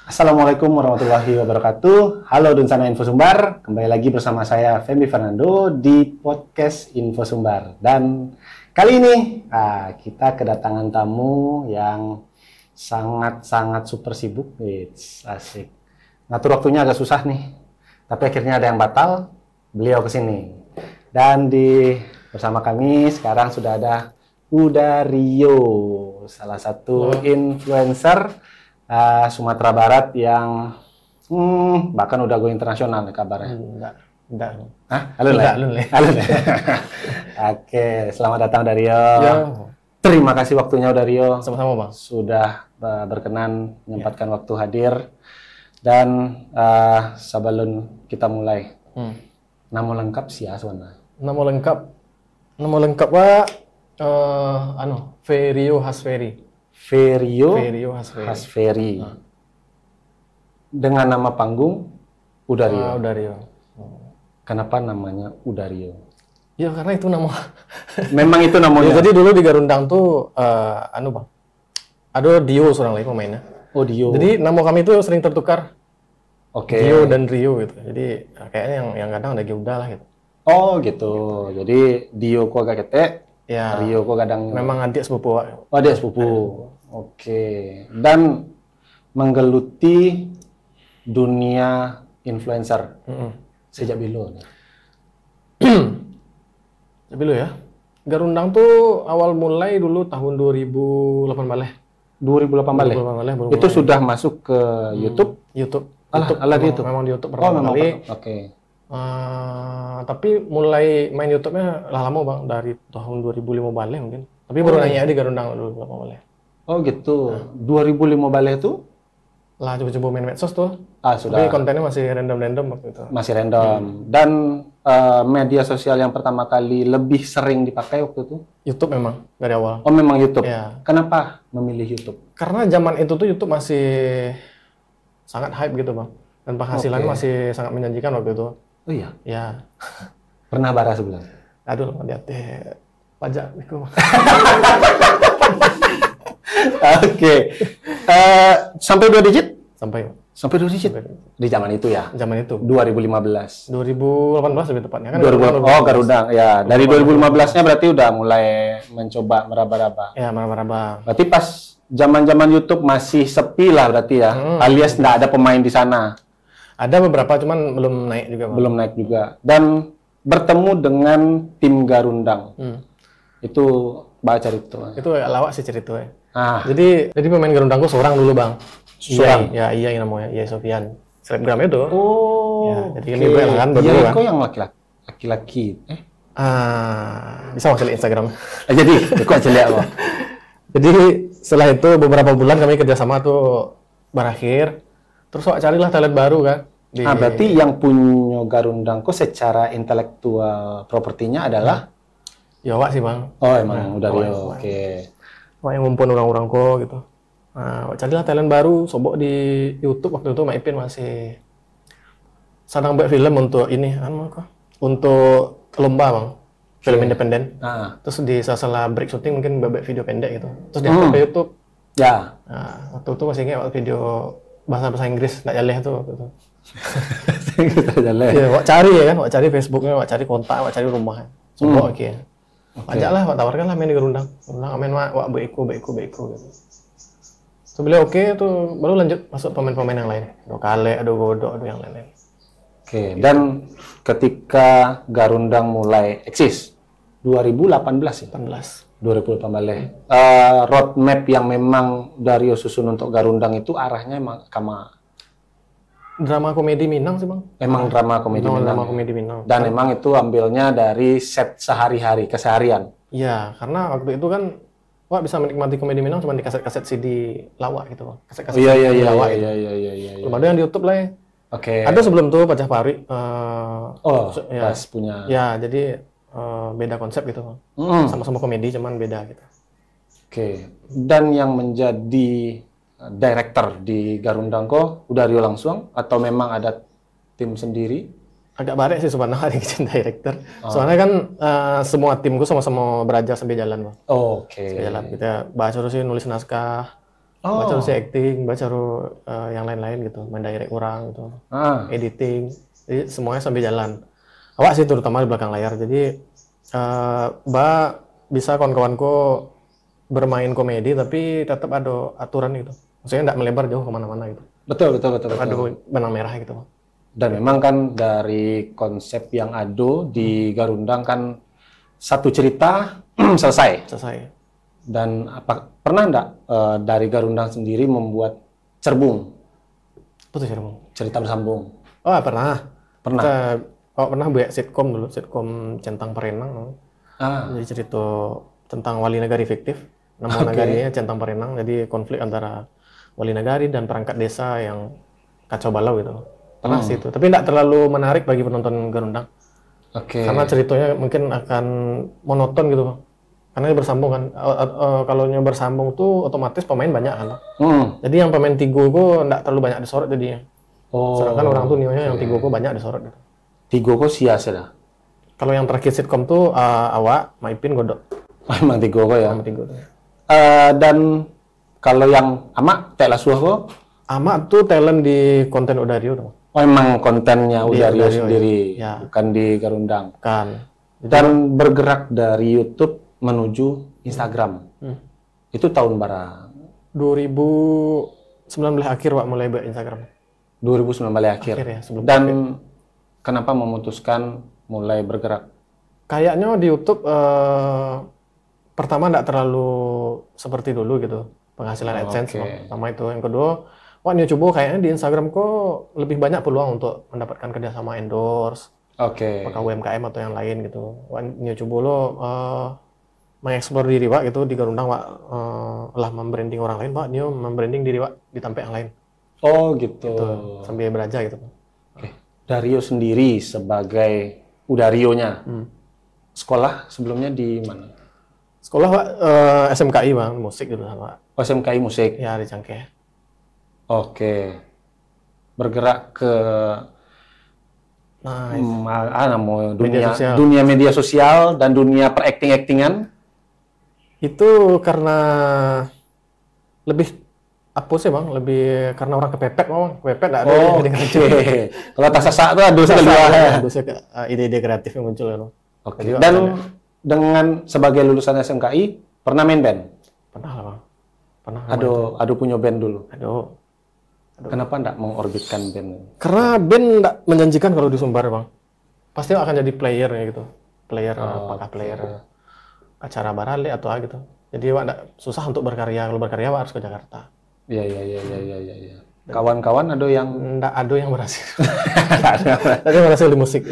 Assalamualaikum warahmatullahi wabarakatuh. Halo Dunsana Info Sumbar, kembali lagi bersama saya Femi Fernando di podcast Info Sumbar. Dan kali ini kita kedatangan tamu yang sangat super sibuk. Asik. Ngatur waktunya agak susah nih, tapi akhirnya ada yang batal. Beliau kesini. Dan bersama kami sekarang sudah ada Udario, salah satu influencer Sumatera Barat yang bahkan udah go internasional nih kabarnya. Enggak. Hah? Alun ya? Oke, selamat datang Dario. Ya. Terima kasih waktunya Dario. Sama-sama Bang. Sudah berkenan menyempatkan waktu hadir. Dan sebelum kita mulai, nama lengkap si Aswana. Nama lengkap Pak Ferio Hasferi. Ferio Hasferi. Hasferi. Dengan nama panggung Udario. Udario. Kenapa namanya Udario? Ya karena itu nama. Memang itu namanya. Ya, jadi dulu di Garundang tuh Bang. Ada Dio seorang lagi pemainnya. Oh, Dio. Jadi nama kami itu sering tertukar. Oke. Dio dan Rio gitu. Jadi kayaknya yang kadang ada Gilda lah gitu. Oh gitu. Jadi Dio kok agak ketek. Ya. Rio kok kadang. Memang adik sepupu. Oh, adik sepupu. Oke. Dan menggeluti dunia influencer sejak bilo. Dulu ya. Garundang tuh awal mulai dulu tahun 2018. 2018. Itu sudah masuk ke YouTube. YouTube. Memang di YouTube pertama kali. Oke. Tapi mulai main YouTube-nya lama Bang, dari tahun 2015 mungkin. Tapi baru nanya di Garundang 2018. Oh gitu. 2015 itu? Lah coba-coba main medsos tuh. Sudah. Tapi kontennya masih random waktu itu. Masih random. Dan media sosial yang pertama kali lebih sering dipakai waktu itu? YouTube memang dari awal. Oh memang YouTube. Ya. Kenapa memilih YouTube? Karena zaman itu tuh YouTube masih sangat hype gitu Bang. Dan penghasilannya masih sangat menjanjikan waktu itu. Oh iya? Ya. Pernah bara sebulan? Aduh, lihat pajak itu. Oke. Sampai 2 digit? Sampai 2 digit? Di zaman itu ya? Zaman itu. 2015. 2018 lebih tepatnya kan. Garundang. Ya, dari 2015-nya berarti udah mulai mencoba meraba-raba. Ya, meraba-raba. Berarti pas zaman-zaman YouTube masih sepi lah berarti ya. Alias nggak ada pemain di sana. Ada beberapa, cuman belum naik juga. Bang. Belum naik juga. Dan bertemu dengan tim Garundang. Itu baca itu. Itu lawak sih ceritanya. Jadi pemain Garundang gue seorang dulu Bang. Seorang? Iya namanya, Iya Sofian. Selebgram itu. Oh. Ya, jadi ini gue kan berdua. Iya, kok yang laki-laki? Bisa masuk di Instagram. Jadi, kok aja lihat loh. Jadi setelah itu beberapa bulan kami kerjasama tuh berakhir. Terus carilah talent baru kan. Berarti yang punya Garundang kok secara intelektual propertinya adalah? Ya Wak sih Bang. Oh emang udah Rio. Oke. Wak yang ngumpul orang-orang kok gitu. Carilah talent baru, sobok di YouTube waktu itu Maipin masih sedang buat film untuk ini, untuk lomba Bang. Film independen. Terus di sela-sela break syuting mungkin buat video pendek gitu. Terus diupload ke YouTube. Ya. Waktu itu masih ingat video bahasa Inggris nggak jaleh tuh waktu itu. Ya, Wak cari ya kan, Wak cari Facebooknya, Wak cari kontak, Wak cari rumah. Sobok oke. Ajak lah, Wak tawarkan lah main di Garundang. Main Wak beiko gitu. So beliau oke tuh baru lanjut masuk pemain-pemain yang lain. Ada Kale, ada Godok, ada yang lain-lain. Oke, dan ketika Garundang mulai eksis 2018 ya? 2018. Roadmap yang memang Dario susun untuk Garundang itu arahnya emang drama komedi Minang sih Bang. Emang drama komedi Minang. Drama komedi Minang. Dan emang itu ambilnya dari set sehari-hari, keseharian. Iya, karena waktu itu kan Wak bisa menikmati komedi Minang cuma di kaset-kaset CD lawak gitu Bang. Kaset-kaset lawak. Iya. Belum ada yang di YouTube lah ya. Oke. Ada sebelum tuh Pajah Pari. Pas punya. Ya, jadi beda konsep gitu Bang. Sama-sama komedi cuman beda gitu. Oke. Dan yang menjadi director di Garundang kok udah Rio langsung atau memang ada tim sendiri? agak barek sih sebenarnya di kitchen director. Soalnya kan semua timku sama-sama belajar sambil jalan, Bang. Oke. Sambil jalan kita baca terus sih nulis naskah, baca terus acting, baca terus yang lain-lain gitu, mendirect orang gitu, editing. Jadi semuanya sambil jalan. Awak sih terutama di belakang layar. Jadi bisa kawan-kawanku bermain komedi tapi tetap ada aturan gitu. Maksudnya nggak melebar jauh kemana-mana gitu. Betul. Ada benang merah gitu. Dan memang kan dari konsep yang ada di Garundang kan satu cerita selesai. Dan pernah enggak dari Garundang sendiri membuat cerbung? Apa tuh cerbung? Cerita bersambung. Oh, pernah. Pernah. Pernah buat sitkom dulu, sitkom Centang Perenang. Jadi cerita tentang wali negari fiktif. Nama negarinya Centang Perenang. Jadi konflik antara wali negari dan perangkat desa yang kacau balau gitu. Pernah sih itu, tapi tidak terlalu menarik bagi penonton Garundang. Karena ceritanya mungkin akan monoton gitu, Bang. Karena dia bersambung kan. Kalau bersambung tuh otomatis pemain banyak kan. Jadi yang pemain Tigo kok tidak terlalu banyak disorot jadinya. Sedangkan orang tuh nionya yang Tigo kok banyak disorot gitu. Tigo kok sia-sia dah. Kalau yang terakhir sitkom tuh awak, Maipin, Godok. Emang Tigo kok ya. Tigo tuh. Dan kalau yang Ama, Tek Lasuah kok? Ama tuh talent di konten Udario dong. Oh, emang kontennya Udario sendiri, ya. Bukan di Garundang. Kan. Dan bergerak dari YouTube menuju Instagram. Itu tahun berapa? 2019 akhir Pak mulai buat Instagram. 2019 akhir ya, sebelum Dan COVID. Kenapa memutuskan mulai bergerak? Kayaknya di YouTube pertama nggak terlalu seperti dulu gitu penghasilan AdSense. Pertama itu, yang kedua, coba kayaknya di Instagram kok lebih banyak peluang untuk mendapatkan kerjasama endorse, apakah UMKM atau yang lain gitu. Coba lo mengeksplor diri Pak gitu di Garundang Pak, lah membranding orang lain Pak, membranding diri Pak di tempat yang lain. Oh gitu. Sambil belajar gitu Pak. Dario sendiri sebagai Udarionya, sekolah sebelumnya di mana? Sekolah Pak SMKI Bang, musik gitu Pak. SMKI musik? Ya di Cangkeh. Bergerak ke dunia media sosial dan dunia per-acting-actingan? Itu karena lebih apa sih Bang? Lebih karena orang kepepet Bang. Kepepet nggak ada Kalau tak sasak tuh ada ide-ide kreatif yang muncul kan. Dan dengan sebagai lulusan SMKI pernah main band? Pernah lah Bang. Pernah. Aduh punya band dulu. Aduh. Kenapa enggak mengorbitkan band? Karena band enggak menjanjikan kalau di Sumbar, Bang. Pasti akan jadi player ya gitu. Player, apakah player acara barale atau apa gitu. Jadi enggak susah untuk berkarya. Kalau berkarya harus ke Jakarta. Iya. Kawan-kawan ada yang enggak, ada yang berhasil. Ada yang berhasil di musik.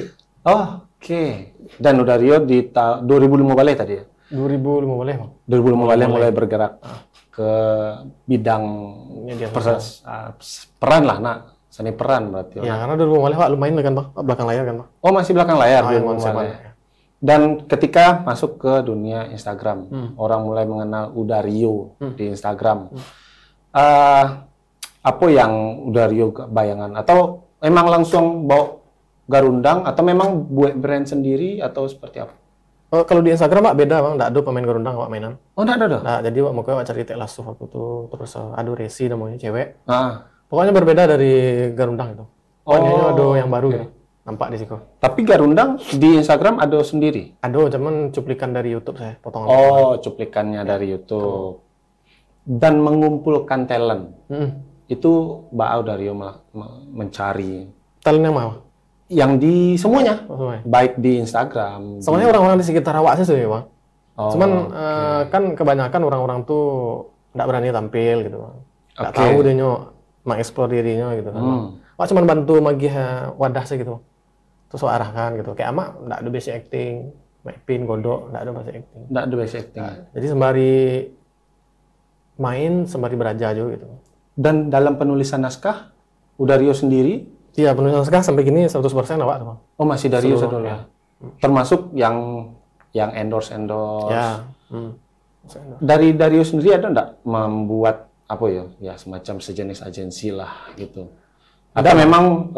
Dan Udario di 2005 balik tadi ya? 2005 Bang. 2005 mulai bergerak ke bidang peran lah, seni peran berarti. Ya, karena 2005 Pak lumayan kan Pak, belakang layar kan Pak. Oh, masih belakang layar. Ya. Dan ketika masuk ke dunia Instagram, orang mulai mengenal Udario di Instagram. Apa yang Udario bayangan? Atau memang langsung bawa Garundang, atau memang buat brand sendiri, atau seperti apa? Kalau di Instagram Pak beda Bang, enggak ada pemain Garundang Pak mainan. Oh, enggak ada. Nah, jadi Pak mau cari Tek Lasuh waktu itu, terus ada Resi namanya cewek. Pokoknya berbeda dari Garundang itu. Pokoknya ada yang baru gitu. Nampak di situ. Tapi Garundang di Instagram ada sendiri? Ada, cuman cuplikan dari YouTube saya, potongan. Cuplikannya dari YouTube. Dan mengumpulkan talent. Itu Mbak Audario mencari talent yang mana? Yang di semuanya, baik di Instagram. Soalnya orang-orang di sekitar awak sih Bang. Cuman kan kebanyakan orang-orang tuh nggak berani tampil gitu Bang. Nggak tahu dia mengeksplor dirinya gitu kan. Wak cuman bantu magih wadah sih gitu. Terus arahkan gitu. Kayak Ama nggak ada basic acting, Maipin, Godok nggak ada basic acting. Nggak ada basic acting. Jadi sembari main, sembari belajar juga gitu. Dan dalam penulisan naskah, Udario sendiri? Iya, penulisan naskah sampai gini 100% awak Bang. Oh, masih Dario sendiri. Ya. Termasuk yang endorse. Ya. Dari Dario sendiri ada nggak membuat apa ya semacam sejenis agensi lah gitu, Ada memang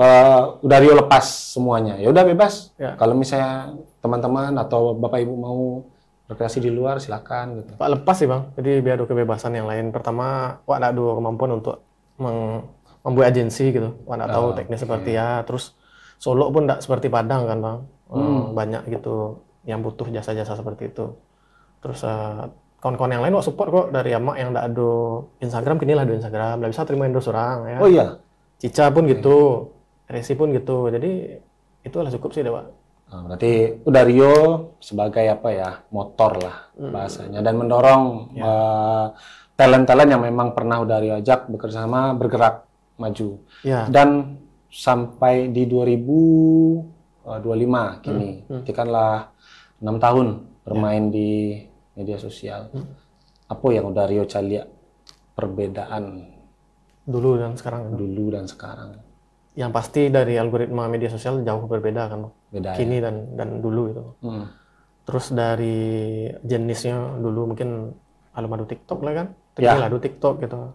udah Rio lepas semuanya. Ya udah bebas. Ya. Kalau misalnya teman-teman atau Bapak Ibu mau rekreasi di luar silakan gitu. Pak lepas sih bang, jadi biar ada kebebasan yang lain. Pertama, Wak ada kemampuan untuk membuat agensi gitu. Wak nggak tahu teknis seperti ya. Terus Solo pun nggak seperti Padang kan bang. Banyak gitu yang butuh jasa-jasa seperti itu. Terus kawan-kawan yang lain Wak support kok dari Amak yang nggak ada Instagram, kini lah ada Instagram. Nggak bisa terima endorse orang ya. Oh iya. Cica pun gitu, Resi pun gitu. Jadi itulah cukup sih deh Wak. Nah, berarti udah Rio sebagai apa ya, motor lah bahasanya, dan mendorong talent-talent yang memang pernah udah Rio ajak bekerja sama bergerak maju. Ya. Dan sampai di 2025 kini, ketiklah 6 tahun bermain di media sosial. Apa yang udah Rio lihat perbedaan Dulu dan sekarang. dulu dan sekarang? Yang pasti dari algoritma media sosial jauh berbeda kan Bang. Beda Kini ya? dan dulu itu. Terus dari jenisnya dulu mungkin belum ada TikTok lah kan. Terus ada TikTok gitu.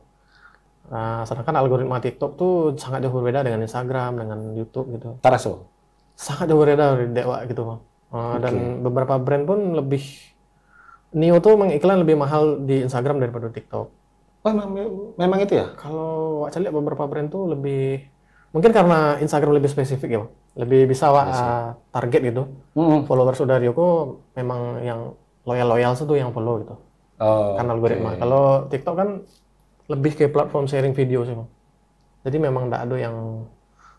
Nah, sedangkan algoritma TikTok tuh sangat jauh berbeda dengan Instagram, dengan YouTube gitu. Taraso? Sangat jauh berbeda dari Dewa gitu Bang. Dan beberapa brand pun lebih Nio tuh mengiklan lebih mahal di Instagram daripada TikTok. Oh, memang itu ya? Kalau Wak lihat beberapa brand tuh lebih, mungkin karena Instagram lebih spesifik ya Bang. Lebih bisa Wak target gitu. Followers udah Rio kok memang yang loyal-loyal tuh yang follow gitu. Karena algoritma. Kalau TikTok kan lebih ke platform sharing video sih Bang. Jadi memang nggak ada yang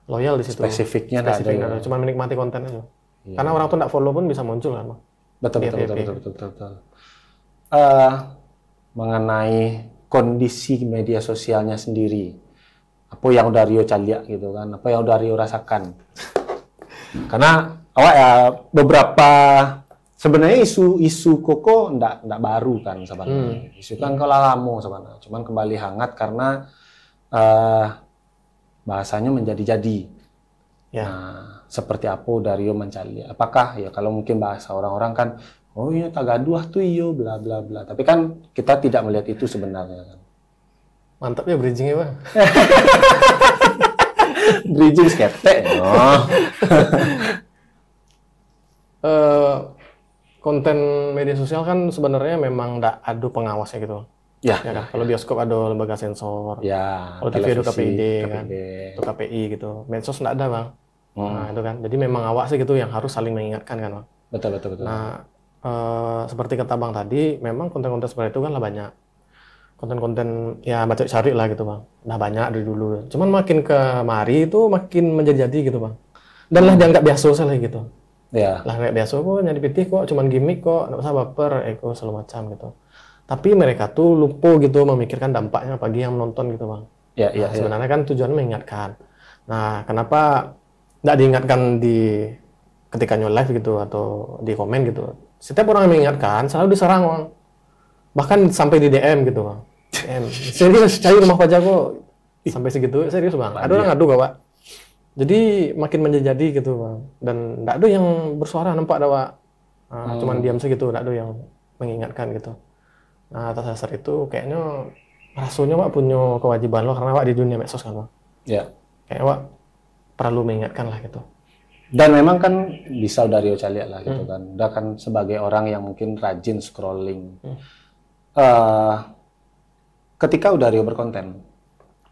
loyal di situ. Spesifiknya nggak ada. Cuma menikmati konten aja. Karena orang tuh nggak follow pun bisa muncul kan Bang. Betul. Mengenai kondisi media sosialnya sendiri, apa yang udah Rio lihat gitu kan, apa yang udah Rio rasakan? Karena awak ya beberapa sebenarnya isu koko ndak baru kan sebenarnya. Isu kan kalau lama sebenarnya, cuman kembali hangat karena bahasanya menjadi-jadi. Ya. Nah, seperti apa udah Rio mencari? Apakah ya kalau mungkin bahasa orang-orang kan, oh iya tagaduah tuh iyo bla bla bla. Tapi kan kita tidak melihat itu sebenarnya kan. Mantap ya bridging-nya Bang. Bridging skeptek. Konten media sosial kan sebenarnya memang nggak ada pengawasnya gitu. Ya kan? Kalau bioskop ada lembaga sensor. Ya. Kalau TV ada KPID kan. Atau KPI gitu. Medsos nggak ada Bang. Nah itu kan. Jadi memang awak sih gitu yang harus saling mengingatkan kan Bang. Betul. Nah seperti kata Bang tadi, memang konten-konten seperti itu kan lah banyak. Konten-konten ya baca cari lah gitu Bang. Nah banyak dari dulu. Cuman makin kemari itu makin menjadi gitu Bang. Dan lah dianggap biasa lah gitu. Ya. Lah kayak biasa kok nyari pitih kok, cuman gimmick kok, nggak usah baper, segala macam gitu. Tapi mereka tuh lupa gitu memikirkan dampaknya bagi yang menonton gitu Bang. Ya. Sebenarnya kan tujuannya mengingatkan. Nah kenapa nggak diingatkan di ketika live gitu atau di komen gitu? Setiap orang yang mengingatkan selalu diserang Bang. Bahkan sampai di DM gitu Bang. DM. Serius, cari rumah pajak kok sampai segitu, serius Bang. Ada orang ngadu gak Pak? Jadi makin menjadi gitu Bang. Dan nggak ada yang bersuara nampak ada Pak. Cuman diam segitu, nggak ada yang mengingatkan gitu. Nah atas dasar itu kayaknya rasanya Pak punya kewajiban loh karena Pak di dunia medsos kan Bang. Ya. Kayak Pak perlu mengingatkan lah gitu. Dan memang kan bisa udah Rio lihat lah gitu kan. Udah kan sebagai orang yang mungkin rajin scrolling. Ketika udah Rio berkonten,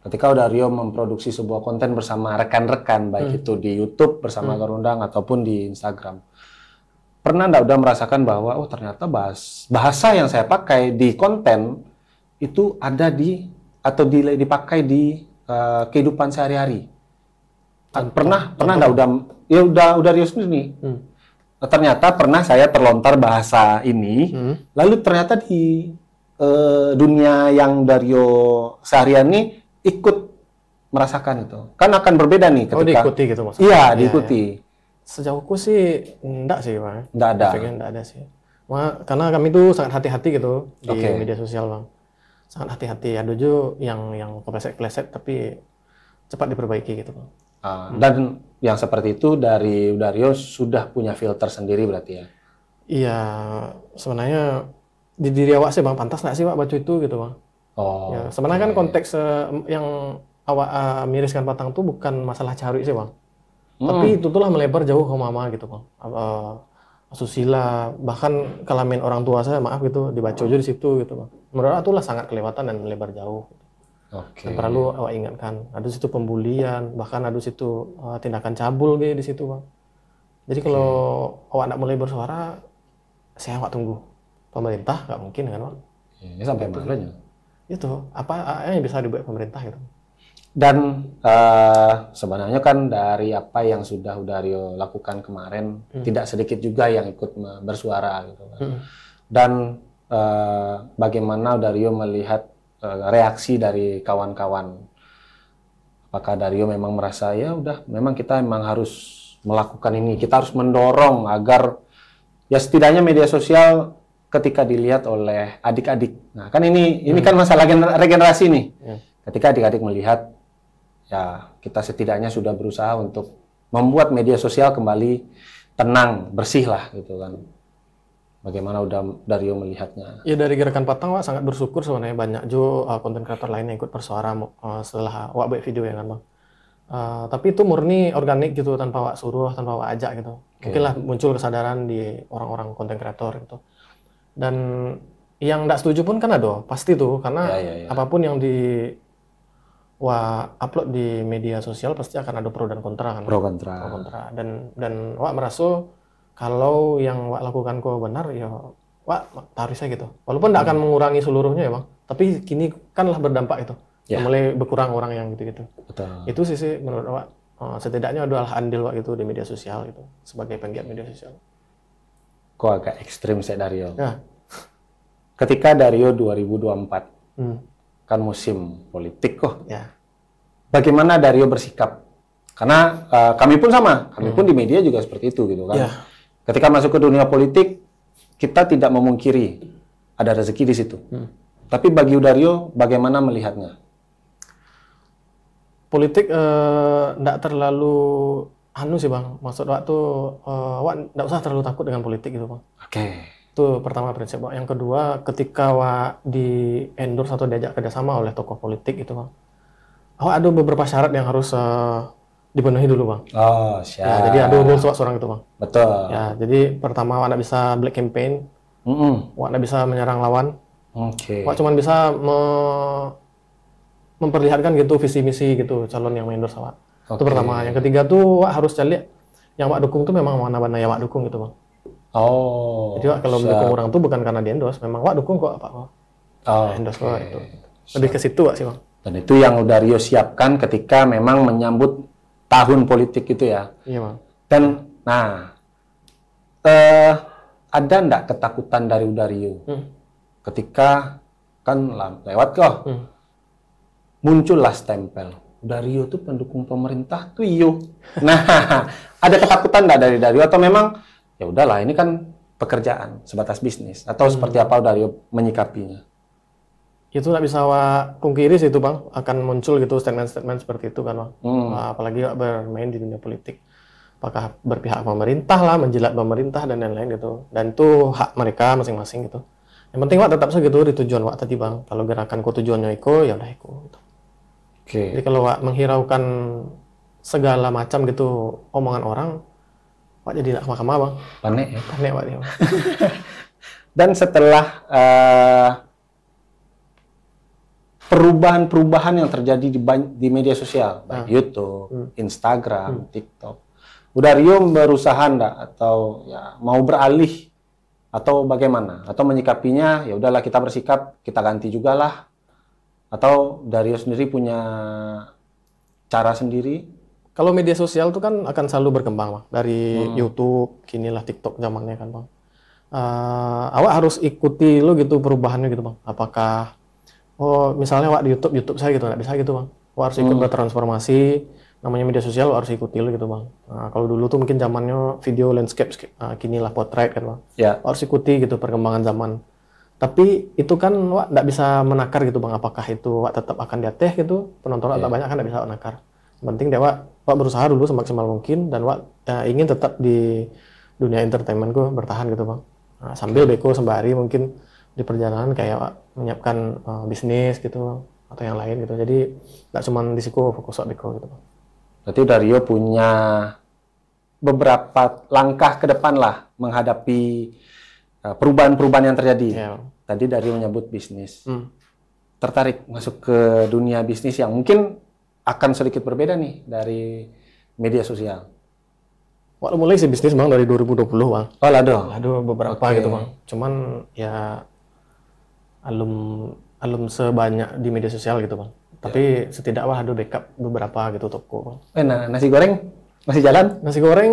ketika udah Rio memproduksi sebuah konten bersama rekan-rekan, baik itu di YouTube bersama Garundang ataupun di Instagram, pernah nggak udah merasakan bahwa oh ternyata bahasa yang saya pakai di konten itu ada di atau dipakai di kehidupan sehari-hari? Pernah nggak udah Rio sendiri nih. Ternyata pernah saya terlontar bahasa ini, lalu ternyata di dunia yang Dario seharian ini ikut merasakan itu. Kan akan berbeda nih ketika diikuti gitu maksudnya. Iya, diikuti. Sejauhku sih enggak sih, Bang. Enggak ada. Enggak ada sih. Karena kami tuh sangat hati-hati gitu di media sosial, Bang. Sangat hati-hati. Ada juga yang kepleset-kepleset tapi cepat diperbaiki gitu, Bang. Dan yang seperti itu dari Dario sudah punya filter sendiri berarti ya? Iya, sebenarnya di diri awak sih Bang, pantas nggak sih Pak baca itu gitu Bang? Oh. Ya, sebenarnya kan konteks yang awak miriskan Patang tuh bukan masalah cari sih bang. Tapi itu tuh lah melebar jauh ke mama gitu bang. Asusila, bahkan kelamin orang tua saya maaf gitu dibaca aja di situ gitu bang. Menurut aku lah sangat kelewatan dan melebar jauh. Oke. Dan perlu awak ingatkan, ada situ pembulian, bahkan ada situ tindakan cabul gitu di situ bang. Jadi kalau awak nak mulai bersuara, saya awak tunggu. Pemerintah nggak mungkin kan bang. Ini sampai mana? Itu apa yang bisa dibuat pemerintah gitu. Dan sebenarnya kan dari apa yang sudah Udario lakukan kemarin, tidak sedikit juga yang ikut bersuara gitu kan. Dan bagaimana Udario melihat reaksi dari kawan-kawan? Apakah Dario memang merasa ya udah, memang kita memang harus melakukan ini, kita harus mendorong agar ya setidaknya media sosial ketika dilihat oleh adik-adik. Nah kan ini kan masalah regenerasi nih. Ketika adik-adik melihat ya kita setidaknya sudah berusaha untuk membuat media sosial kembali tenang, bersih lah gitu kan. Bagaimana udah Dario melihatnya? Ya dari Gerakan Patang Wak sangat bersyukur sebenarnya banyak juga konten kreator lain yang ikut bersuara setelah Wak buat video ya kan bang. Tapi itu murni organik gitu tanpa Wak suruh, tanpa Wak ajak gitu. Mungkin lah muncul kesadaran di orang-orang konten kreator gitu. Dan yang nggak setuju pun kan ada, pasti tuh karena apapun yang Wak upload di media sosial pasti akan ada pro dan kontra kan. Pro kontra. Dan Wak merasa kalau yang Wak lakukan kok benar ya Wak taruh saya gitu. Walaupun tidak akan mengurangi seluruhnya ya bang, tapi kini kanlah berdampak itu. Mulai berkurang orang yang gitu-gitu. Betul. Itu sih menurut Wak setidaknya adalah andil Wak itu di media sosial gitu sebagai penggiat media sosial. Kok agak ekstrim saya Dario. Ya. Ketika Dario 2024 kan musim politik kok. Ya. Bagaimana Dario bersikap? Karena kami pun sama, kami pun di media juga seperti itu gitu kan. Ya. Ketika masuk ke dunia politik, kita tidak memungkiri ada rezeki di situ. Tapi bagi Dario, bagaimana melihatnya? Politik tidak terlalu anu sih bang. Maksud waktu Wak tidak usah terlalu takut dengan politik gitu bang. Oke. Itu pertama prinsip Wak. Yang kedua, ketika Wak di endorse atau diajak kerjasama oleh tokoh politik gitu bang, Wak ada beberapa syarat yang harus dipenuhi dulu bang. Oh siap. Ya, jadi ada rules Wak seorang itu bang. Betul. Ya, jadi pertama Wak tidak bisa black campaign, Wak tidak bisa menyerang lawan. Oke. Wak cuma bisa memperlihatkan gitu visi misi gitu calon yang endorse Wak. Itu pertama. Yang ketiga tuh Wak harus cari yang Wak dukung tuh memang mana-mana yang Wak dukung gitu bang. Oh. Jadi Wak kalau mendukung orang tuh bukan karena di endorse, memang Wak dukung kok Pak. Endorse Wak itu. Lebih ke situ Wak sih bang. Dan itu yang Dario siapkan ketika memang menyambut tahun politik itu ya. Iya bang. Dan ada enggak ketakutan dari Dario ketika kan lewat kok muncullah stempel Dario tuh pendukung pemerintah tuh iyo. Nah, ada ketakutan enggak dari Dario atau memang ya udahlah ini kan pekerjaan sebatas bisnis atau seperti apa Dario menyikapinya? Itu nggak bisa Wak pungkiri sih itu bang, akan muncul gitu statement-statement seperti itu kan bang. Apalagi Wak bermain di dunia politik, apakah berpihak pemerintah lah, menjilat pemerintah dan lain-lain gitu. Dan itu hak mereka masing-masing gitu. Yang penting Wak tetap segitu di tujuan Wak tadi bang. Kalau gerakan tujuannya Iko ya udah Iko. Gitu. Jadi kalau Wak menghiraukan segala macam gitu omongan orang, Wak jadi nak mahkamah bang. Panik ya. Panik Wak dia. Dan setelah perubahan-perubahan yang terjadi di media sosial, baik YouTube, Instagram, TikTok, Dario berusaha enggak atau ya mau beralih atau bagaimana? Atau menyikapinya ya udahlah kita bersikap, kita ganti juga lah. Atau Dario sendiri punya cara sendiri? Kalau media sosial itu kan akan selalu berkembang bang. Dari YouTube, kinilah TikTok zamannya kan bang. Awak harus ikuti lo gitu perubahannya gitu bang. Apakah misalnya Wak di YouTube saya gitu, nggak bisa gitu bang. Wak harus ikut bertransformasi, namanya media sosial Wak harus ikuti lo gitu bang. Kalau dulu tuh mungkin zamannya video landscape, kinilah portrait kan bang. Wak harus ikuti gitu perkembangan zaman. Tapi itu kan Wak nggak bisa menakar gitu bang, apakah itu Wak tetap akan diateh gitu, penonton Wak tak banyak kan nggak bisa Wak nakar. Yang penting Wak berusaha dulu semaksimal mungkin dan Wak ingin tetap di dunia entertainment gue bertahan gitu bang. Sambil beko sembari mungkin di perjalanan kayak Wak menyiapkan bisnis gitu, atau yang lain gitu. Jadi nggak cuma di Siko fokus di Beko gitu. Berarti Dario punya beberapa langkah ke depan lah menghadapi perubahan-perubahan yang terjadi. Ya. Tadi Dario menyebut bisnis. Tertarik masuk ke dunia bisnis yang mungkin akan sedikit berbeda nih dari media sosial. Waktu mulai sih bisnis bang dari 2020 bang. Oh lado. Lado beberapa gitu bang. Cuman ya alum sebanyak di media sosial gitu bang. Tapi setidaknya ada backup beberapa gitu toko bang. Nah, nasi goreng masih jalan? Nasi goreng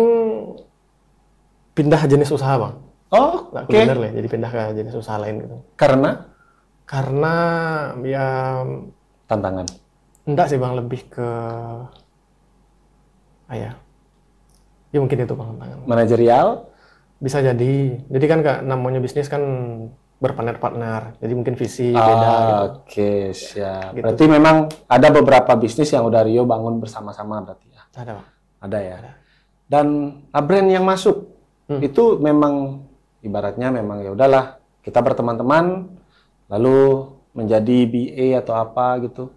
pindah jenis usaha bang. Oh, nggak kuliner lah, jadi pindah ke jenis usaha lain gitu. Karena ya tantangan. Enggak sih bang, lebih ke ya mungkin itu bang tantangan. Manajerial? Bisa jadi kan namanya bisnis kan berpartner, jadi mungkin visi beda gitu. Oke, siap. Gitu. Berarti memang ada beberapa bisnis yang udah Rio bangun bersama-sama berarti ya? Ada bang. Ada ya? Ada. Dan brand yang masuk itu memang ibaratnya memang ya udahlah kita berteman-teman lalu menjadi BA atau apa gitu?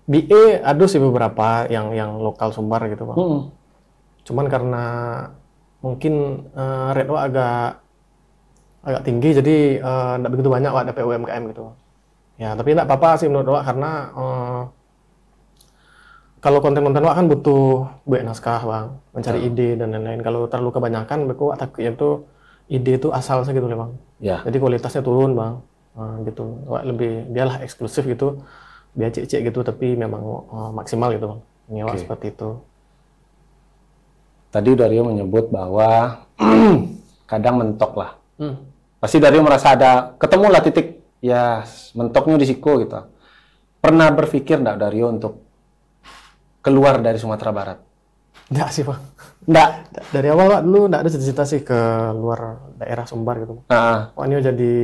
BA ada sih beberapa yang lokal Sumbar gitu bang. Cuman karena mungkin rate agak tinggi jadi nggak begitu banyak ada UMKM gitu. Ya tapi nggak apa-apa sih menurut Wak karena kalau konten-konten Wak kan butuh buat naskah bang, mencari ide dan lain-lain. Kalau terlalu kebanyakan, Wak takutnya itu ide itu asal segitu loh bang. Ya. Jadi kualitasnya turun bang, gitu. Wak lebih biarlah eksklusif gitu, biar cek-cek gitu, tapi memang maksimal gitu bang. Ini Wak seperti itu. Tadi Dario menyebut bahwa kadang mentok lah. Pasti Dario merasa ada ketemulah titik ya mentoknya di Siko gitu. Pernah berpikir nggak Dario untuk keluar dari Sumatera Barat? Nggak sih bang. Nggak. Dari awal Pak dulu nggak ada cita-cita sih ke luar daerah Sumbar gitu. Wah ini jadi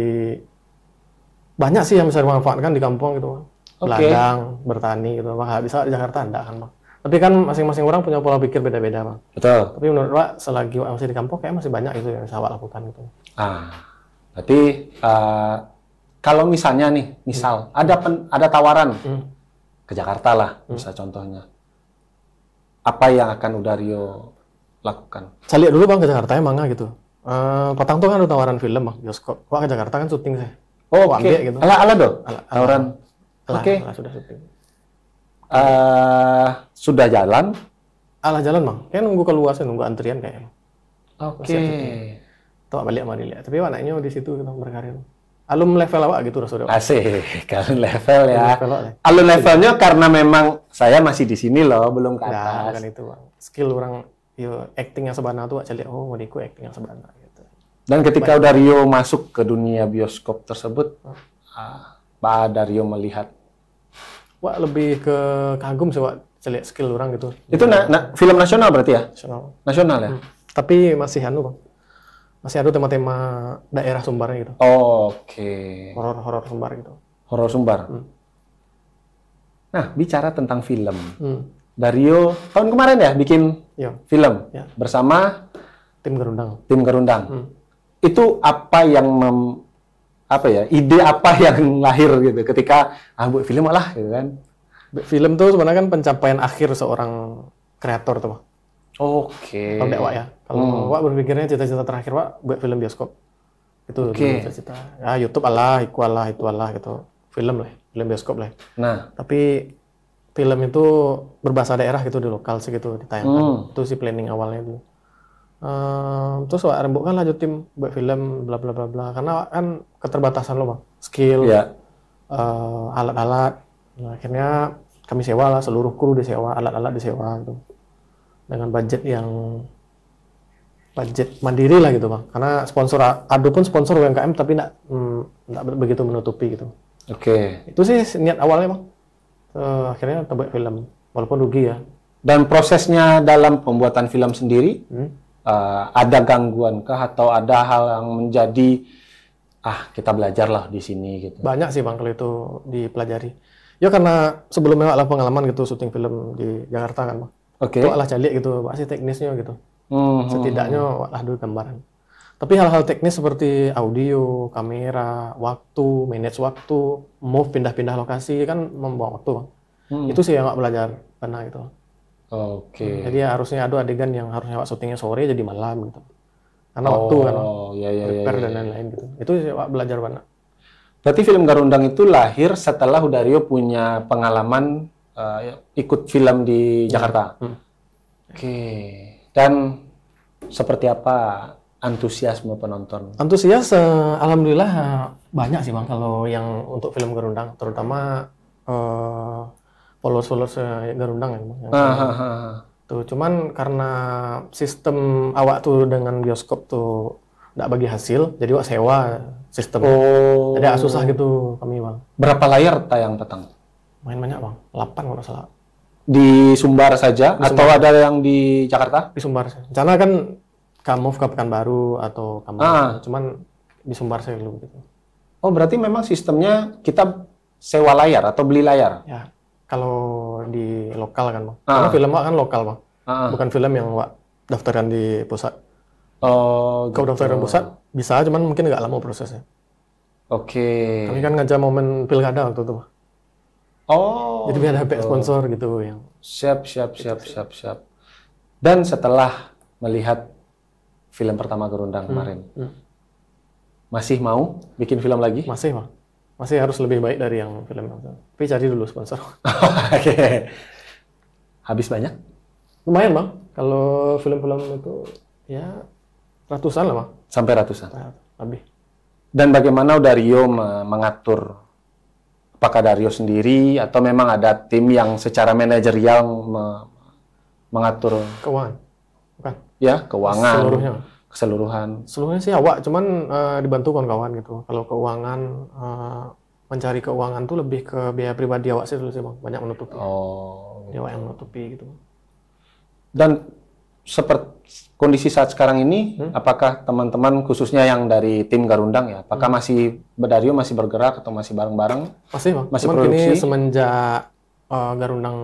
banyak sih yang bisa dimanfaatkan di kampung gitu bang. Ladang, bertani gitu. Bang bisa di Jakarta enggak kan bang. Tapi kan masing-masing orang punya pola pikir beda-beda bang. Betul. Tapi menurut Pak selagi Pak masih di kampung kayak masih banyak itu yang bisa Pak lakukan gitu. Berarti kalau misalnya nih, ada tawaran ke Jakarta lah, bisa contohnya. Apa yang akan Dario lakukan? Saya lihat dulu bang ke Jakarta emang gitu. Patang tuh kan ada tawaran film bang, bioskop. Wah ke Jakarta kan syuting sih. Oh oke. Gitu. Ala dong. Tawaran. Oke. Sudah syuting. Sudah jalan? Jalan bang. Kayak nunggu keluar sih, nunggu antrian kayaknya. Oke. Tuh balik sama dilihat. Tapi anaknya di situ kita berkarir. Alum level apa gitu sudah. Asik, alum level ya. Alum levelnya karena memang saya masih di sini loh, belum ke atas. Bukan itu bang. Skill orang acting yang sebenarnya tuh saya lihat mau diku acting yang sebenarnya gitu. Dan ketika Dario masuk ke dunia bioskop tersebut, Pak Dario melihat lebih ke kagum sih Wak, saya lihat skill orang gitu. Itu film nasional berarti ya? Nasional ya? Tapi masih bang. Masih ada tema-tema daerah Sumbarnya gitu. Oke. Horor Sumbar gitu. Horor Sumbar. Nah, bicara tentang film. Dario tahun kemarin ya bikin film bersama tim Gerundang. Tim Gerundang. Itu apa yang ide apa yang lahir gitu ketika buat film lah gitu kan? Film tuh sebenarnya kan pencapaian akhir seorang kreator tuh. Oke. Kalau Wak ya. Kalau Wak berpikirnya cita-cita terakhir Wak buat film bioskop. Itu cita-cita. Ya YouTube itu Allah gitu. Film bioskop lah. Nah, tapi film itu berbahasa daerah gitu di lokal segitu ditayangkan. Itu sih planning awalnya dulu. Terus Wak rembuk kan lanjut tim buat film bla bla bla bla. Karena Wak kan keterbatasan lo bang. Skill, alat-alat. Nah, akhirnya kami sewa lah seluruh kru disewa, alat-alat disewa gitu. Dengan budget mandiri lah gitu bang, karena ada pun sponsor UMKM tapi nggak begitu menutupi gitu. Oke. Itu sih niat awalnya bang. Akhirnya kita buat film, walaupun rugi ya. Dan prosesnya dalam pembuatan film sendiri ada gangguan kah atau ada hal yang menjadi kita belajar lah di sini gitu? Banyak sih bang kalau itu dipelajari. Ya karena sebelumnya ada pengalaman gitu syuting film di Jakarta kan bang. Itu lah calik gitu, pasti teknisnya gitu. Setidaknya lah dulu gambaran. Tapi hal-hal teknis seperti audio, kamera, waktu, manage waktu, move, pindah-pindah lokasi kan membawa waktu, Bang. Itu sih yang Wak belajar pernah gitu. Oke. Jadi harusnya ada adegan yang harusnya Wak syutingnya sore jadi malam gitu. Karena waktu kan, Bang. Oh, iya, iya, iya. Prepare dan lain-lain gitu. Itu sih Wak belajar banget. Berarti film Garundang itu lahir setelah Hudario punya pengalaman ikut film di Jakarta. Oke. Dan seperti apa antusiasme penonton? Antusias, alhamdulillah banyak sih Bang kalau yang untuk film Garundang, terutama followers Garundang ya Bang. Tuh, cuman karena sistem awak tuh dengan bioskop tuh nggak bagi hasil, jadi Wak sewa sistem. Jadi agak susah gitu kami Bang. Berapa layar tayang petang? Main banyak Bang, 8 kalau nggak salah. Di Sumbar saja atau ada yang di Jakarta? Di Sumbar sih. Rencana kan kamu ke Pekanbaru atau kamu, cuman di Sumbar saya dulu gitu. Oh, berarti memang sistemnya kita sewa layar atau beli layar? Ya, kalau di lokal kan Bang. Karena film Wak kan lokal Bang. Bukan film yang Wak daftarkan di pusat. Oh, Kalau daftarkan pusat bisa, cuman mungkin nggak lama prosesnya. Oke. Kami kan ngajak momen pilkada waktu itu Bang. Oh. Jadi ada back sponsor gitu yang. Siap. Dan setelah melihat film pertama Garundang kemarin, masih mau bikin film lagi? Masih Bang. Masih harus lebih baik dari yang film itu. Tapi cari dulu sponsor. Oke. Habis banyak? Lumayan Bang. Kalau film-film itu ya ratusan lah Bang. Sampai ratusan? Lebih. Dan bagaimana Dario mengatur? Apakah Dario sendiri atau memang ada tim yang secara manajerial mengatur keuangan? Bukan. Ya, keuangan. Keseluruhan. Seluruhnya sih awak, cuman dibantu kawan-kawan gitu. Kalau keuangan, mencari keuangan tuh lebih ke biaya pribadi awak sih dulu sih Bang. Banyak menutupi. Oh. Awak yang menutupi gitu. Dan seperti kondisi saat sekarang ini, apakah teman-teman khususnya yang dari tim Garundang ya, apakah Dario masih bergerak atau masih bareng-bareng? Masih Bang. Masih cuman produksi? Kini semenjak Garundang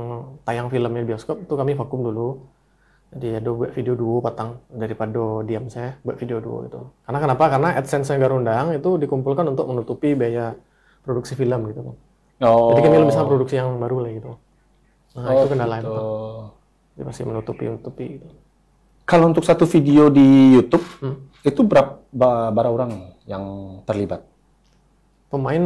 tayang filmnya di bioskop, itu kami vakum dulu. Jadi ada buat video duo patang daripada diam saya buat video duo gitu. Karena kenapa? Karena AdSense Garundang itu dikumpulkan untuk menutupi biaya produksi film gitu Bang. Oh. Jadi kami belum bisa produksi yang baru lah gitu. Nah itu kendala gitu. Jadi masih menutupi gitu. Kalau untuk satu video di YouTube, itu berapa orang yang terlibat? Pemain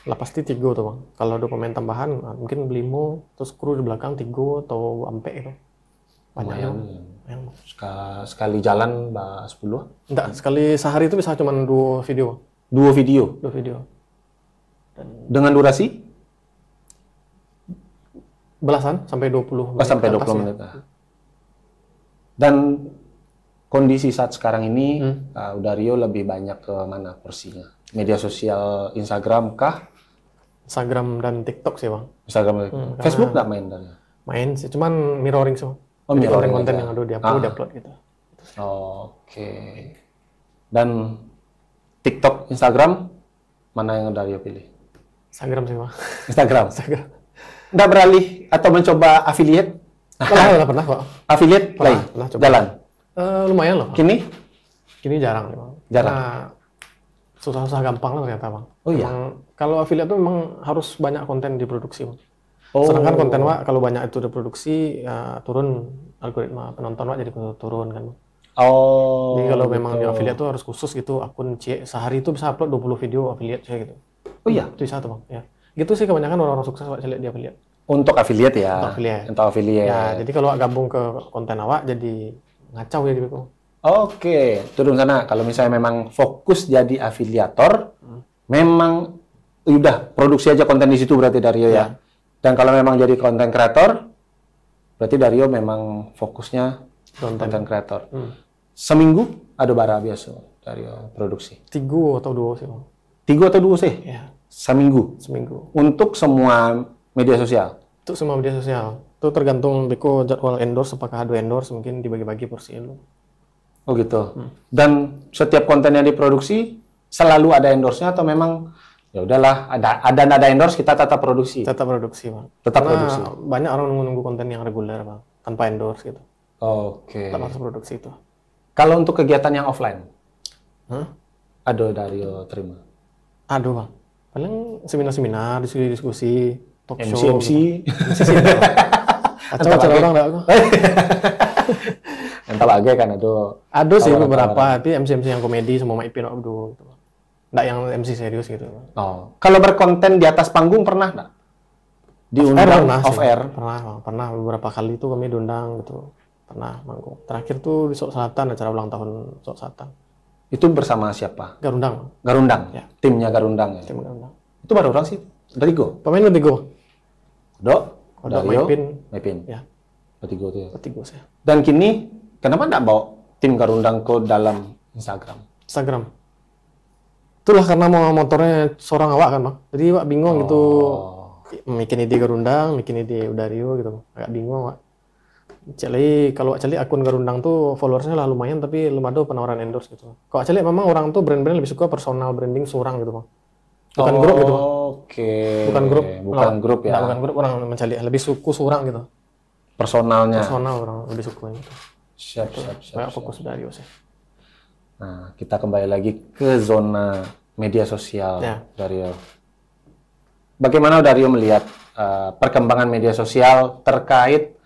lah pasti 3 tuh Bang. Kalau ada pemain tambahan mungkin Blimo, terus kru di belakang 3 atau ampe gitu. Banyak yang sekali jalan 10? Enggak, sekali sehari itu bisa cuma 2 video. 2 video? 2 video. Dengan durasi? Belasan sampai 20 menit. Sampai 20 menit. Dan kondisi saat sekarang ini, Dario lebih banyak ke mana porsinya? Media sosial Instagram kah? Instagram dan TikTok sih Bang. Instagram, Facebook nggak main Dario? Main sih, cuman mirroring sih Bang. Oh, mirroring konten aja. yang ada di-upload gitu. Oke. Dan TikTok, Instagram, mana yang Dario pilih? Instagram sih Bang. Instagram? Nggak beralih atau mencoba affiliate? Pernah kok. Affiliate lain? Jalan? Lumayan loh. Kini? Kini jarang nih Bang. Jarang? Susah-susah gampang lah ternyata Bang. Oh iya? Kalau affiliate tuh memang harus banyak konten diproduksi Bang. Oh. Sedangkan konten Wak kalau banyak itu diproduksi, ya turun algoritma penonton Wak jadi turun kan. Oh. Jadi kalau memang di affiliate tuh harus khusus gitu, akun sehari itu bisa upload 20 video affiliate saya gitu. Oh iya? Itu bisa tuh Bang, ya. Gitu sih kebanyakan orang-orang sukses Wak saya lihat di affiliate. Untuk affiliate ya? Untuk affiliate. Ya, jadi kalau gabung ke konten awak jadi ngacau ya gitu. Oke, turun sana. Kalau misalnya memang fokus jadi afiliator, memang udah produksi aja konten di situ berarti Dario ya. Dan kalau memang jadi konten kreator, berarti Dario memang fokusnya konten kreator. Seminggu ada berapa biasa Dario produksi? 3 atau 2 sih Bang. 3 atau 2 sih? Ya. Seminggu? Untuk semua media sosial? Untuk semua media sosial. Itu tergantung Beko jadwal endorse, apakah ada endorse, mungkin dibagi-bagi porsi itu. Oh gitu. Dan setiap konten yang diproduksi selalu ada endorse-nya atau memang ya udahlah ada endorse kita tetap produksi? Tetap produksi Bang. Tetap Karena produksi. banyak orang nunggu konten yang reguler Bang, tanpa endorse gitu. Oke. Tetap harus produksi itu. Kalau untuk kegiatan yang offline, Hah? Ada Dario terima. Aduh bang, paling seminar-seminar, diskusi-diskusi, talk MC show. MC. Gitu. MC sih. Kacau acara orang nggak? Entar lagi kan ada. Ada sih tawaran-tawaran. beberapa, tapi MC yang komedi sama Mak Ipin aduh gitu. Nggak yang MC serius gitu. Oh, kalau berkonten di atas panggung pernah nggak? Diundang Pernah off sih. air? Pernah, Bang. Pernah beberapa kali tuh kami diundang gitu. Pernah manggung. Terakhir tuh di Sok Selatan, acara ulang tahun Sok Selatan. Itu bersama siapa? Garundang, Garundang. Ya. Timnya Garundang ya. tim Garundang. Itu baru orang sih. Dari Go. Pemain bertiga. Dok, Kodok, Dario, Maipin. Maipin. Ya, Bertiga tuh ya. bertiga saya. Dan kini kenapa nggak bawa tim Garundang ke dalam Instagram? Instagram. Itulah karena mau motornya seorang awak kan, Bang. Jadi Wak bingung gitu. Bikin ide Garundang, bikin ide Udario gitu. Agak bingung, Wak. Celi kalau Celi akun Garundang tuh followersnya lah lumayan tapi belum ada penawaran endorse gitu. Kalau Celi memang orang tuh brand-brand lebih suka personal branding seorang gitu, Bang. Bukan grup gitu, Bang. Oke. Bukan grup. Bukan grup ya. Nggak, bukan grup, orang mencari lebih suku seorang gitu. Personalnya. Personal orang lebih suka gitu. Siap. Kayak fokus Udario sih. Nah, kita kembali lagi ke zona media sosial, Ya. Dario. Bagaimana Dario melihat perkembangan media sosial terkait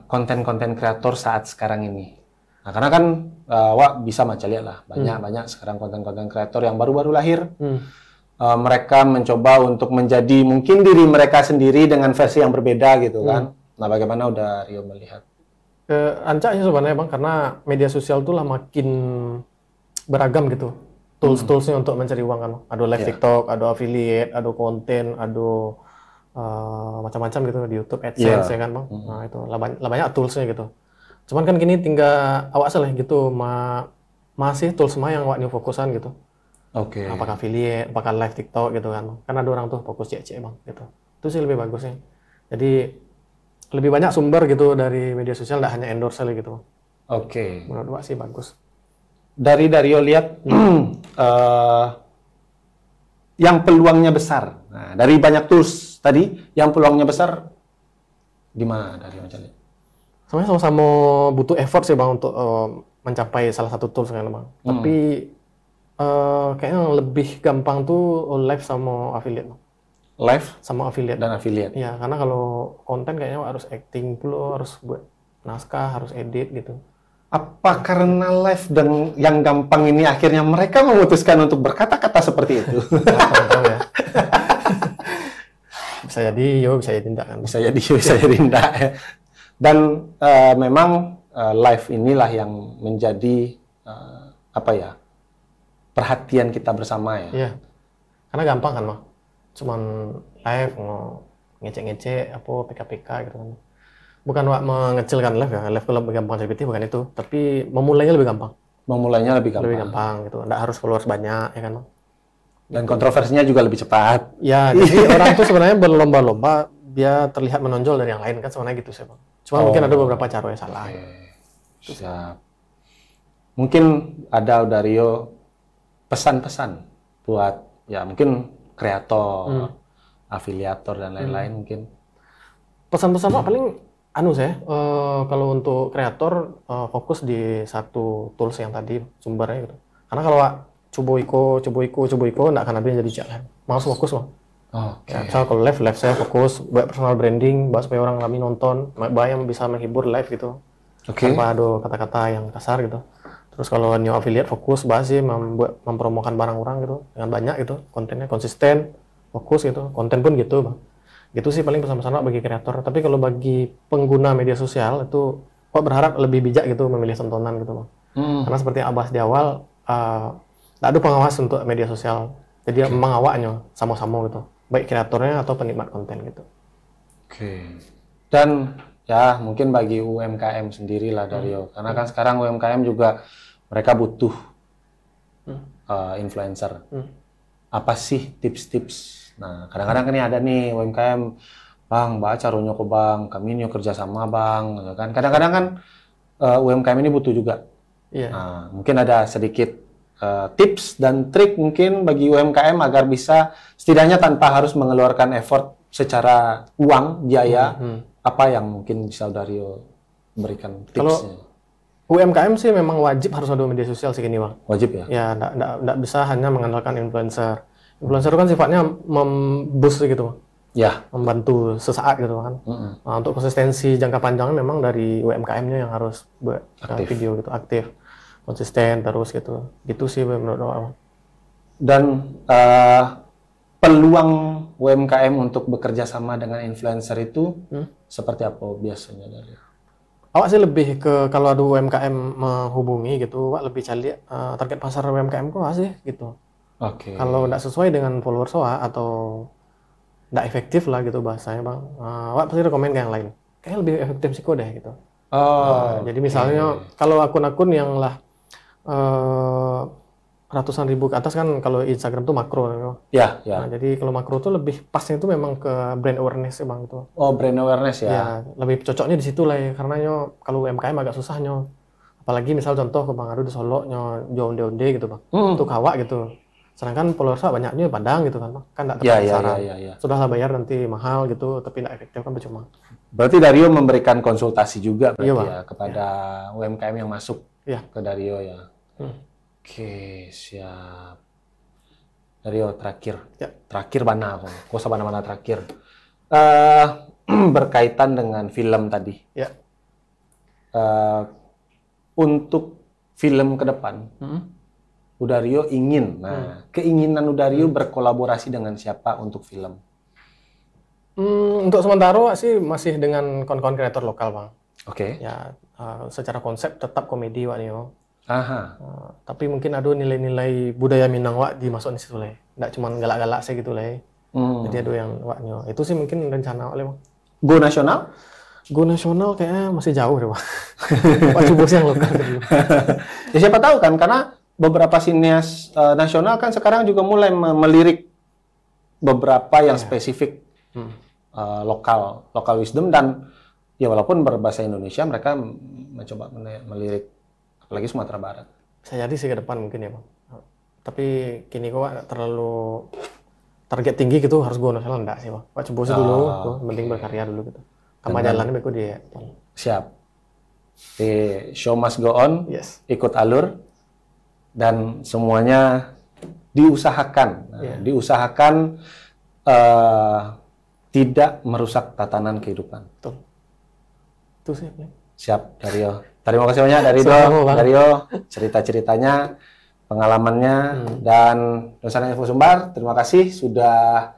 konten-konten kreator saat sekarang ini? Nah, karena kan Wak bisa baca lihat lah, banyak sekarang konten-konten kreator yang baru-baru lahir. Mereka mencoba untuk menjadi mungkin diri mereka sendiri dengan versi yang berbeda gitu kan. Nah, bagaimana Dario melihat? Ancaknya sebenarnya Bang, karena media sosial tuh lah makin beragam gitu. Tools-toolsnya untuk mencari uang kan. Ada live TikTok, ada affiliate, ada konten, ada macam-macam gitu di YouTube, AdSense ya kan Bang. Nah itu lah banyak toolsnya gitu. Cuman kan kini tinggal awak salah gitu, masih tools yang awak new fokusan gitu. Oke. Apakah affiliate, apakah live TikTok gitu kan. Kan ada orang tuh fokus cek Bang gitu. Itu sih lebih bagusnya. Jadi lebih banyak sumber gitu dari media sosial, tidak hanya endorse gitu. Oke. Menurut Wak sih bagus. Dari Dario lihat yang peluangnya besar. Nah, dari banyak tools tadi, yang peluangnya besar gimana Dario mencari? Sebenarnya sama-sama butuh effort sih Bang untuk mencapai salah satu tools kan Bang. Tapi kayaknya yang lebih gampang tuh live sama affiliate. Live Sama affiliate. dan affiliate. Iya, karena kalau konten kayaknya harus acting dulu, harus buat naskah, harus edit gitu. Apa karena live dan yang gampang ini akhirnya mereka memutuskan untuk berkata-kata seperti itu? Tahu ya. Bisa jadi yo, bisa jadi tidak kan. Bisa jadi enggak ya. Dan memang live inilah yang menjadi perhatian kita bersama ya. Iya. Karena gampang kan, Bang. Cuman live ngecek-ngecek apa PK-PK gitu kan. Bukan Wak mengecilkan live ya, live kalau gampang sedikit bukan itu, tapi memulainya lebih gampang. Memulainya lebih gampang. Lebih gampang gitu, nggak harus followers banyak ya kan. Dan kontroversinya juga lebih cepat. Ya, jadi orang tuh sebenarnya berlomba-lomba biar terlihat menonjol dari yang lain kan sebenarnya gitu sih Bang. Cuma mungkin ada beberapa cara yang salah. Siap. Mungkin ada Dario pesan-pesan buat ya mungkin kreator, afiliator dan lain-lain mungkin. Pesan-pesan Pak paling saya kalau untuk kreator fokus di satu tools yang tadi sumbernya gitu. Karena kalau coba iko nggak akan ada yang jadi jalan. Mau fokus Bang. Oke. Ya, misal kalau live saya fokus buat personal branding, buat supaya orang kami nonton, yang bisa menghibur live gitu. Oke. Tanpa ada kata-kata yang kasar gitu. Terus kalau new affiliate fokus bahas sih mempromokan barang orang gitu dengan banyak gitu, kontennya konsisten, fokus gitu. Konten pun gitu Bang. Gitu sih paling pesan-pesan bagi kreator. Tapi kalau bagi pengguna media sosial itu kok berharap lebih bijak gitu memilih tontonan gitu Bang. Karena seperti yang bahas di awal, tak ada pengawas untuk media sosial. Jadi memang awaknya sama-sama gitu. Baik kreatornya atau penikmat konten gitu. Oke. Dan ya mungkin bagi UMKM sendiri lah Dario. Karena kan sekarang UMKM juga mereka butuh influencer. Apa sih tips-tips? Nah, kadang-kadang kan ada nih UMKM, Bang, baca caranya kok Bang, kami ini kerja sama Bang, kan? Kadang-kadang kan UMKM ini butuh juga. Iya. Nah, mungkin ada sedikit tips dan trik mungkin bagi UMKM agar bisa setidaknya tanpa harus mengeluarkan effort secara uang, biaya, apa yang mungkin bisa Dario berikan tipsnya? Kalau UMKM sih memang wajib harus ada media sosial sih gini Bang. Wajib ya? Ya, nggak bisa hanya mengandalkan influencer. Influencer kan sifatnya memboost gitu Bang. Ya. Membantu sesaat gitu kan. Nah, untuk konsistensi jangka panjangnya memang dari UMKM-nya yang harus buat video gitu, aktif, konsisten terus gitu. Gitu sih menurut Bang. Dan peluang UMKM untuk bekerja sama dengan influencer itu seperti apa biasanya dari? Awak sih lebih ke kalau ada UMKM menghubungi gitu, Wak lebih cari target pasar UMKM kok sih gitu. Oke. Kalau nggak sesuai dengan followers Wak atau nggak efektif lah gitu bahasanya Bang, Wak pasti rekomen ke yang lain. Kayaknya lebih efektif sih kok deh gitu. Jadi misalnya kalau akun-akun yang lah ratusan ribu ke atas kan kalau Instagram tuh makro. Ya. Nah, jadi kalau makro tuh lebih pasnya itu memang ke brand awareness ya Bang itu. Oh, brand awareness ya. Ya, lebih cocoknya di situ lah ya, karena kalau UMKM agak susah apalagi misal contoh ke Bang Adu di Solo jual onde-onde gitu Bang. Itu kawak gitu. Sedangkan followers banyaknya Padang gitu kan Bang. Kan enggak tepat sasaran. Ya. Sudahlah bayar nanti mahal gitu tapi enggak efektif kan percuma. Berarti Dario memberikan konsultasi juga berarti iya, kepada UMKM yang masuk ke Dario ya. Oke, siap. Dario terakhir. Ya. Terakhir mana? Kok mana terakhir? Berkaitan dengan film tadi. Ya. Untuk film ke depan, Udario ingin. Keinginan Udario berkolaborasi dengan siapa untuk film? Untuk sementara sih masih dengan kawan-kawan kreator lokal Bang. Oke. Ya, secara konsep tetap komedi Wak nih Bang. Tapi mungkin ada nilai-nilai budaya Minang Wak dimasukin di situ lah. Nggak cuma galak-galak sih gitu lah. Jadi ada yang Wak nih. Itu sih mungkin rencana Wak Bang. Go nasional? Go nasional kayaknya masih jauh deh Bang. Wak coba sih yang lokal dulu. Ya siapa tahu kan, karena beberapa sinias nasional kan sekarang juga mulai melirik beberapa yang spesifik lokal wisdom, dan ya walaupun berbahasa Indonesia mereka mencoba melirik apalagi Sumatera Barat. Bisa jadi sih ke depan mungkin ya Bang. Tapi kini kok terlalu target tinggi gitu harus go nasional enggak sih Bang. Wak coba sih dulu, mending berkarya dulu gitu. Sama jalannya beku dia. Siap. The show must go on. Yes. Ikut alur dan semuanya diusahakan. Diusahakan tidak merusak tatanan kehidupan. Betul. Itu sih. Siap, Dario. Terima kasih banyak Dario, cerita-ceritanya, pengalamannya, dan Donsana Info Sumbar. Terima kasih sudah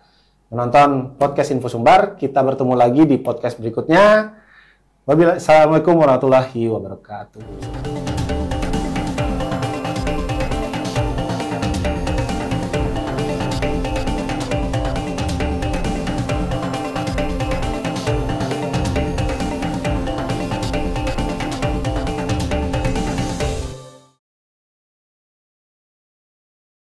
menonton podcast Info Sumbar. Kita bertemu lagi di podcast berikutnya. Assalamualaikum warahmatullahi wabarakatuh.